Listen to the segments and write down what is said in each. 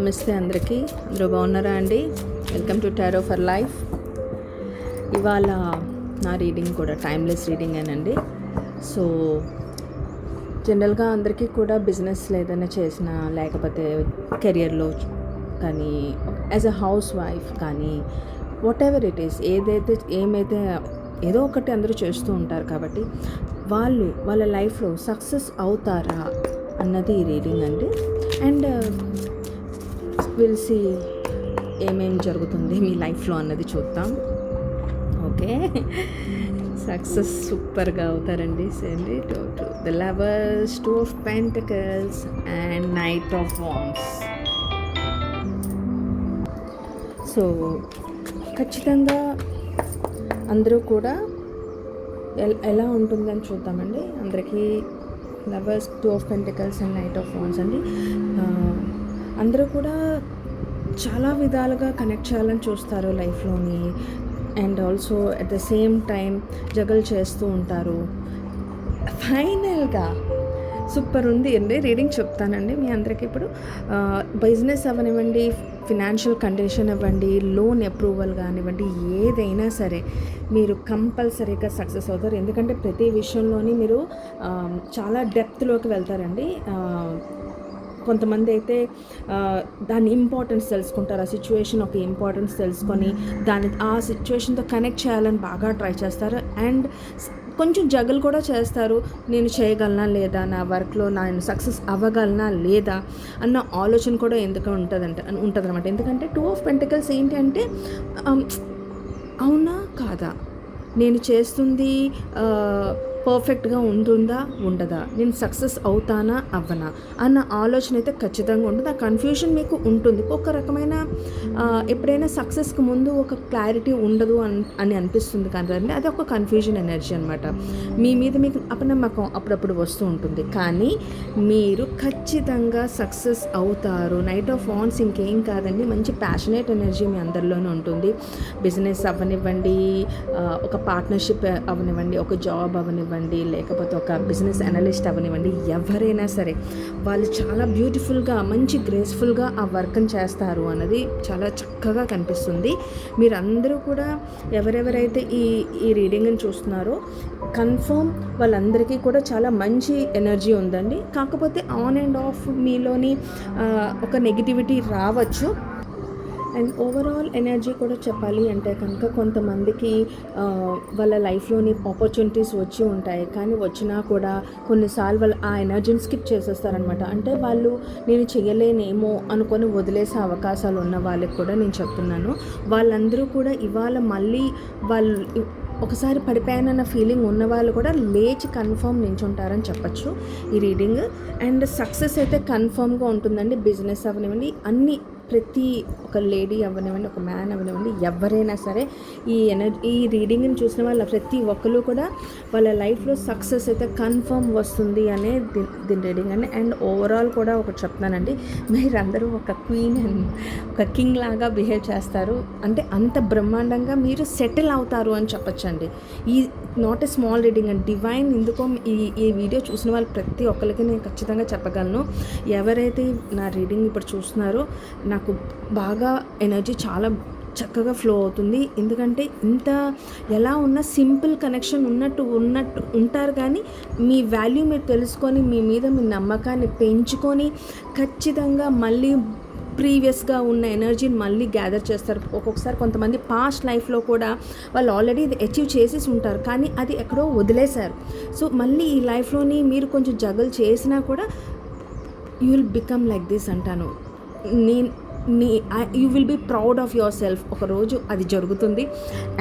నమస్తే అందరికీ. అందరూ బాగున్నారా అండి? Welcome to tarot for life. ఇవాళ నా రీడింగ్ కూడా టైమ్లెస్ రీడింగ్ అనండి. సో జనరల్గా అందరికీ కూడా బిజినెస్ ఏదైనా చేసినా, లేకపోతే కెరియర్లో కానీ, యాజ్ అ హౌస్ వైఫ్ కానీ, వాట్ ఎవర్ ఇట్ ఈస్, ఏమైతే ఏదో ఒకటి అందరూ చేస్తూ ఉంటారు. కాబట్టి వాళ్ళ లైఫ్లో సక్సెస్ అవుతారా అన్నది ఈ రీడింగ్ అండి. అండ్ విల్సి ఏమేమి జరుగుతుంది మీ లైఫ్లో అన్నది చూద్దాం. ఓకే, సక్సెస్ సూపర్గా అవుతారండి. సేండి the lovers, 2 of Pentacles and Knight of Wands. So ఖచ్చితంగా అందరూ కూడా ఎలా ఉంటుందని చూద్దామండి. అందరికీ lovers, 2 of Pentacles and Knight of Wands అండి. అందరూ కూడా చాలా విధాలుగా కనెక్ట్ చేయాలని చూస్తారు లైఫ్లోని. And also at the same time juggle చేస్తూ ఉంటారు. ఫైనల్గా సూపర్ ఉంది అండి. రీడింగ్ చెప్తానండి మీ అందరికీ. ఇప్పుడు బిజినెస్ అవ్వనివ్వండి, ఫినాన్షియల్ కండిషన్ ఇవ్వండి, లోన్ అప్రూవల్ కానివ్వండి, ఏదైనా సరే మీరు కంపల్సరీగా సక్సెస్ అవుతారు. ఎందుకంటే ప్రతి విషయంలోని మీరు చాలా డెప్త్లోకి వెళ్తారండి. కొంతమంది అయితే దాని ఇంపార్టెన్స్ తెలుసుకుంటారు. ఆ సిచ్యువేషన్ ఒక ఇంపార్టెన్స్ తెలుసుకొని ఆ సిచ్యువేషన్తో కనెక్ట్ చేయాలని బాగా ట్రై చేస్తారు. అండ్ కొంచెం జగల్ కూడా చేస్తారు. నేను చేయగలనా లేదా, నా వర్క్లో నేను సక్సెస్ అవ్వగలనా లేదా అన్న ఆలోచన కూడా ఎందుకు ఉంటుందన్నమాట. ఎందుకంటే 2 of Pentacles ఏంటి అంటే, అవునా కాదా, నేను చేస్తుంది పర్ఫెక్ట్గా ఉంటుందా ఉండదా, నేను సక్సెస్ అవుతానా అవ్వనా అన్న ఆలోచన అయితే ఖచ్చితంగా ఉంటుంది. ఆ కన్ఫ్యూజన్ మీకు ఉంటుంది. ఒక రకమైన ఎప్పుడైనా సక్సెస్కి ముందు ఒక క్లారిటీ ఉండదు అని అనిపిస్తుంది కదండి. అది ఒక కన్ఫ్యూజన్ ఎనర్జీ అనమాట. మీ మీద మీకు అపనమ్మకం అప్పుడప్పుడు వస్తూ ఉంటుంది. కానీ మీరు ఖచ్చితంగా సక్సెస్ అవుతారు. నైట్ ఆఫ్ వాండ్స్ ఇంకేం కాదండి, మంచి ప్యాషనేట్ ఎనర్జీ మీ అందరిలోనే ఉంటుంది. బిజినెస్ అవ్వనివ్వండి, ఒక పార్ట్నర్షిప్ అవ్వనివ్వండి, ఒక జాబ్ అవ్వనివ్వండి, లేకపోతే ఒక బిజినెస్ అనలిస్ట్ అవ్వనివ్వండి, ఎవరైనా సరే వాళ్ళు చాలా బ్యూటిఫుల్గా, మంచి గ్రేస్ఫుల్గా ఆ వర్క్ని చేస్తారు అన్నది చాలా చక్కగా కనిపిస్తుంది. మీరందరూ కూడా ఎవరెవరైతే ఈ రీడింగ్ని చూస్తున్నారో కన్ఫర్మ్ వాళ్ళందరికీ కూడా చాలా మంచి ఎనర్జీ ఉందండి. కాకపోతే ఆన్ అండ్ ఆఫ్ మీలోని ఒక నెగిటివిటీ రావచ్చు. అండ్ ఓవరాల్ ఎనర్జీ కూడా చెప్పాలి అంటే కనుక, కొంతమందికి వాళ్ళ లైఫ్లోని ఆపర్చునిటీస్ వచ్చి ఉంటాయి. కానీ వచ్చినా కూడా కొన్నిసార్లు వాళ్ళు ఆ ఎనర్జీని స్కిప్ చేసేస్తారనమాట. అంటే వాళ్ళు నేను చేయలేనేమో అనుకొని వదిలేసే అవకాశాలు ఉన్న వాళ్ళకి కూడా నేను చెప్తున్నాను. వాళ్ళందరూ కూడా ఇవాళ మళ్ళీ వాళ్ళు ఒకసారి పడిపోయానన్న ఫీలింగ్ ఉన్న వాళ్ళు కూడా లేచి కన్ఫర్మ్ నించుంటారని చెప్పచ్చు ఈ రీడింగ్. అండ్ సక్సెస్ అయితే కన్ఫర్మ్గా ఉంటుందండి. బిజినెస్ అవ్వనివ్వండి, ప్రతి ఒక లేడీ అవ్వనివ్వండి, ఒక మ్యాన్ అవ్వనివ్వండి, ఎవరైనా సరే ఈ రీడింగ్ని చూసిన వాళ్ళ ప్రతి ఒక్కరు కూడా వాళ్ళ లైఫ్లో సక్సెస్ అయితే కన్ఫర్మ్ వస్తుంది అనే దీని రీడింగ్ అండి. అండ్ ఓవరాల్ కూడా ఒకటి చెప్తానండి, మీరందరూ ఒక క్వీన్ అండ్ ఒక కింగ్ లాగా బిహేవ్ చేస్తారు. అంటే అంత బ్రహ్మాండంగా మీరు సెటిల్ అవుతారు అని చెప్పచ్చండి. ఈ not a small reading and divine. ఎందుకో ఈ వీడియో చూసిన వాళ్ళు ప్రతి ఒక్కరికి నేను ఖచ్చితంగా చెప్పగలను, ఎవరైతే నా రీడింగ్ ఇప్పుడు చూస్తున్నారో నాకు బాగా ఎనర్జీ చాలా చక్కగా ఫ్లో అవుతుంది. ఎందుకంటే ఇంత ఎలా ఉన్నా సింపుల్ కనెక్షన్ ఉన్నట్టు ఉంటారు. కానీ మీ వాల్యూ మీరు తెలుసుకొని, మీ మీద మీ నమ్మకాన్ని పెంచుకొని ఖచ్చితంగా మళ్ళీ ప్రీవియస్గా ఉన్న ఎనర్జీని మళ్ళీ గ్యాదర్ చేస్తారు. ఒక్కొక్కసారి కొంతమంది పాస్ట్ లైఫ్లో కూడా వాళ్ళు ఆల్రెడీ ఇది అచీవ్ చేసేసి ఉంటారు, కానీ అది ఎక్కడో వదిలేశారు. సో మళ్ళీ ఈ లైఫ్లోని మీరు కొంచెం జగల్ చేసినా కూడా you will become like this అంటాను. You will be proud of yourself. ఒకరోజు అది జరుగుతుంది.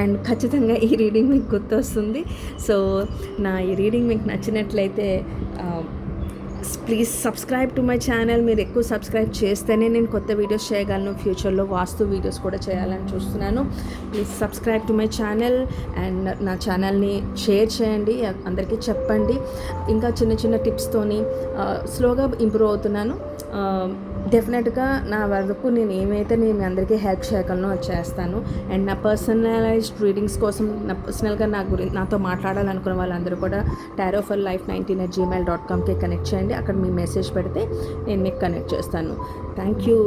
అండ్ ఖచ్చితంగా ఈ రీడింగ్ మీకు గుర్తొస్తుంది. సో నా ఈ రీడింగ్ మీకు నచ్చినట్లయితే please subscribe to my channel. మీరు ఎక్కువ సబ్స్క్రైబ్ చేస్తేనే నేను కొత్త వీడియోస్ చేయగలను. ఫ్యూచర్లో వాస్తు వీడియోస్ కూడా చేయాలని చూస్తున్నాను. Please subscribe to my channel and నా ఛానల్ని షేర్ చేయండి, అందరికీ చెప్పండి. ఇంకా చిన్న చిన్న టిప్స్తోని స్లోగా ఇంప్రూవ్ అవుతున్నాను. డెఫినెట్గా నా వరకు నేను ఏమైతే నేను మీ అందరికీ హెల్ప్ చేయగలను అది చేస్తాను. అండ్ నా పర్సనలైజ్డ్ రీడింగ్స్ కోసం పర్సనల్గా నాతో మాట్లాడాలనుకున్న వాళ్ళందరూ కూడా tarotforlife19@gmail.comకి కనెక్ట్ చేయండి. అక్కడ మీ మెసేజ్ పెడితే నేను మీకు కనెక్ట్ చేస్తాను. Thank you.